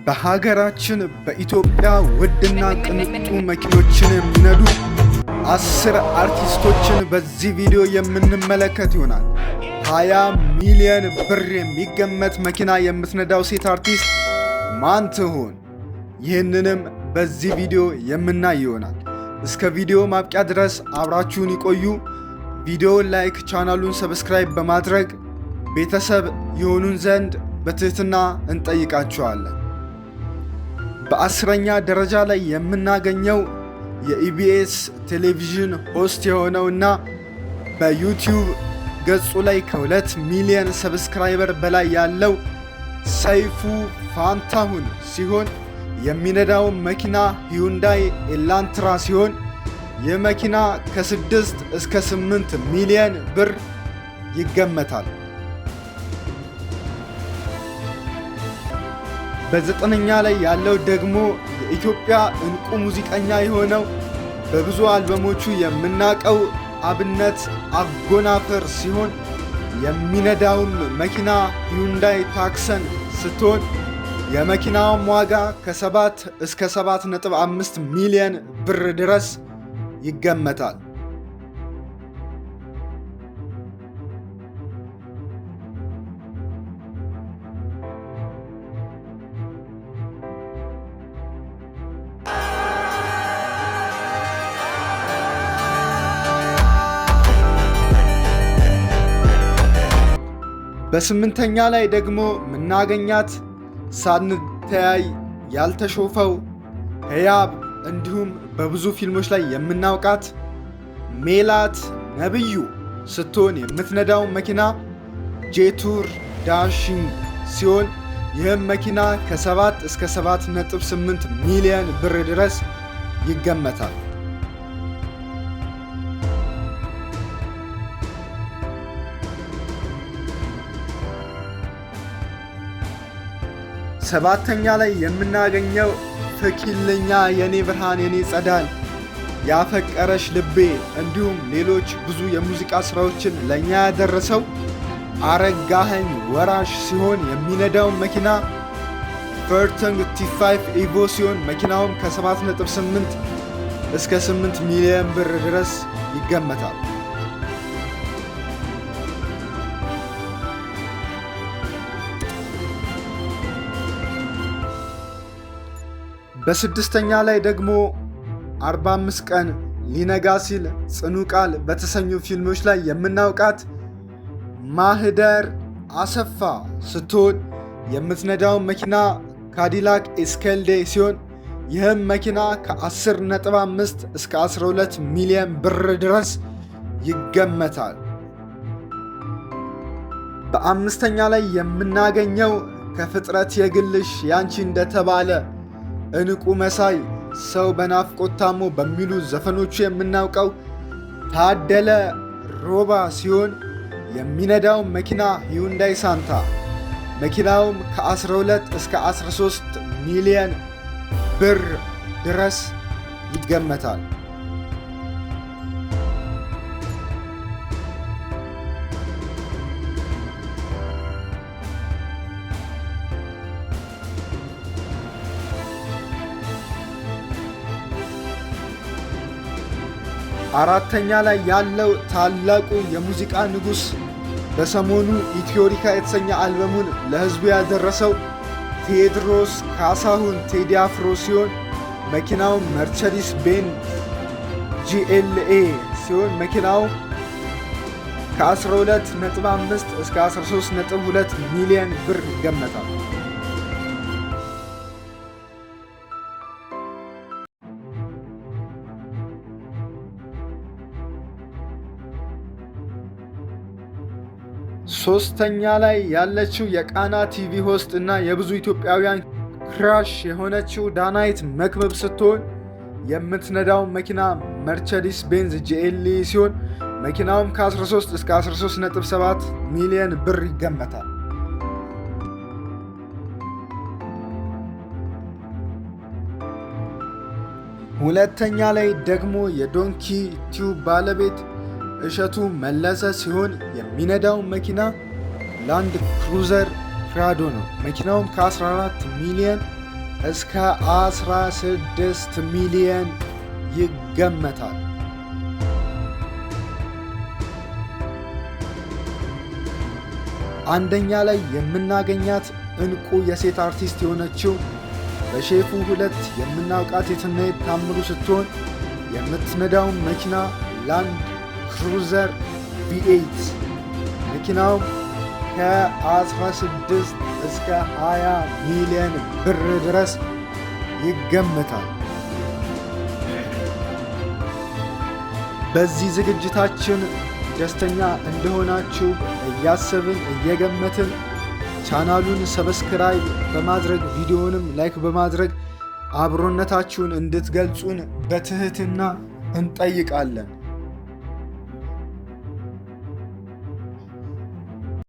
በሀገራችን በኢትዮጵያ ውድና ቅንጡ መኪኖችን የሚነዱ 10 አርቲስቶችን በዚህ ቪዲዮ የምንመለከት ይሆናል። 20 ሚሊዮን ብር የሚገመት መኪና የምትነዳው ሴት አርቲስት ማን ትሆን? ይህንንም በዚህ ቪዲዮ የምናይ ይሆናል። እስከ ቪዲዮ ማብቂያ ድረስ አብራችሁን ይቆዩ። ቪዲዮውን ላይክ፣ ቻናሉን ሰብስክራይብ በማድረግ ቤተሰብ የሆኑን ዘንድ በትህትና እንጠይቃችኋለን። በ10ኛ ደረጃ ላይ የምናገኘው የኢቢኤስ ቴሌቪዥን ሆስት የሆነውና በዩቲዩብ ገጹ ላይ ከ2 ሚሊዮን ሰብስክራይበር በላይ ያለው ሰይፉ ፋንታሁን ሲሆን የሚነዳው መኪና ሂዩንዳይ ኤላንትራ ሲሆን ይህ መኪና ከ6 እስከ 8 ሚሊዮን ብር ይገመታል። በ9ኛ ላይ ያለው ደግሞ የኢትዮጵያ እንቁ ሙዚቀኛ የሆነው በብዙ አልበሞቹ የምናቀው አብነት አጎናፍር ሲሆን የሚነዳውም መኪና ሂዩንዳይ ታክሰን ስትሆን የመኪናውም ዋጋ ከ7 እስከ 7.5 ሚሊዮን ብር ድረስ ይገመታል። በ8ኛ ላይ ደግሞ ምናገኛት ሳንተያይ ያልተሾፈው ህያብ እንዲሁም በብዙ ፊልሞች ላይ የምናውቃት ሜላት ነብዩ ስትሆን የምትነዳው መኪና ጄቱር ዳሽንግ ሲሆን ይህም መኪና ከ7 እስከ 7.8 ሚሊዮን ብር ድረስ ይገመታል። ሰባተኛ ላይ የምናገኘው ፍኪልኛ የኔ ብርሃን የኔ ጸዳል፣ ያፈቀረሽ ልቤ እንዲሁም ሌሎች ብዙ የሙዚቃ ስራዎችን ለኛ ያደረሰው አረጋኸኝ ወራሽ ሲሆን የሚነዳው መኪና ፈርተንግ T5 ኢቮ ሲሆን መኪናውም ከ7.8 እስከ 8 ሚሊዮን ብር ድረስ ይገመታል። በ6ኛ ላይ ደግሞ 45 ቀን ሊነጋ ሲል ጽኑ ቃል በተሰኙ ፊልሞች ላይ የምናውቃት ማህደር አሰፋ ስትሆን የምትነዳው መኪና ካዲላክ ኤስኬልዴ ሲሆን ይህም መኪና ከ10.5 እስከ 12 ሚሊዮን ብር ድረስ ይገመታል። በ5ኛ ላይ የምናገኘው ከፍጥረት የግልሽ ያንቺ እንደተባለ እንቁ መሳይ ሰው በናፍቆት ታሞ በሚሉ ዘፈኖቹ የምናውቀው ታደለ ሮባ ሲሆን የሚነዳው መኪና ሂዩንዳይ ሳንታ መኪናውም ከ12 እስከ 13 ሚሊዮን ብር ድረስ ይገመታል። አራተኛ ላይ ያለው ታላቁ የሙዚቃ ንጉሥ በሰሞኑ ኢትዮሪካ የተሰኘ አልበሙን ለሕዝቡ ያደረሰው ቴዎድሮስ ካሳሁን ቴዲ አፍሮ ሲሆን መኪናው መርቸዲስ ቤንዝ GLA ሲሆን መኪናው ከ12.5 እስከ 13.2 ሚሊዮን ብር ይገመታል። ሶስተኛ ላይ ያለችው የቃና ቲቪ ሆስት እና የብዙ ኢትዮጵያውያን ክራሽ የሆነችው ዳናይት መክብብ ስትሆን የምትነዳው መኪና መርቸዲስ ቤንዝ GLE ሲሆን መኪናውም ከ13 እስከ 13.7 ሚሊዮን ብር ይገመታል። ሁለተኛ ላይ ደግሞ የዶንኪ ቲዩብ ባለቤት እሸቱ መለሰ ሲሆን የሚነዳው መኪና ላንድ ክሩዘር ፕራዶ ነው። መኪናውም ከ14 ሚሊዮን እስከ 16 ሚሊዮን ይገመታል። አንደኛ ላይ የምናገኛት እንቁ የሴት አርቲስት የሆነችው በሼፉ 2 የምናውቃት የትናየት ታምሩ ስትሆን የምትነዳውን መኪና ላንድ ክሩዘር V8 መኪናው ከ16 እስከ 20 ሚሊዮን ብር ድረስ ይገመታል። በዚህ ዝግጅታችን ደስተኛ እንደሆናችሁ እያሰብን እየገመትን ቻናሉን ሰብስክራይብ በማድረግ ቪዲዮውንም ላይክ በማድረግ አብሮነታችሁን እንድትገልጹን በትህትና እንጠይቃለን።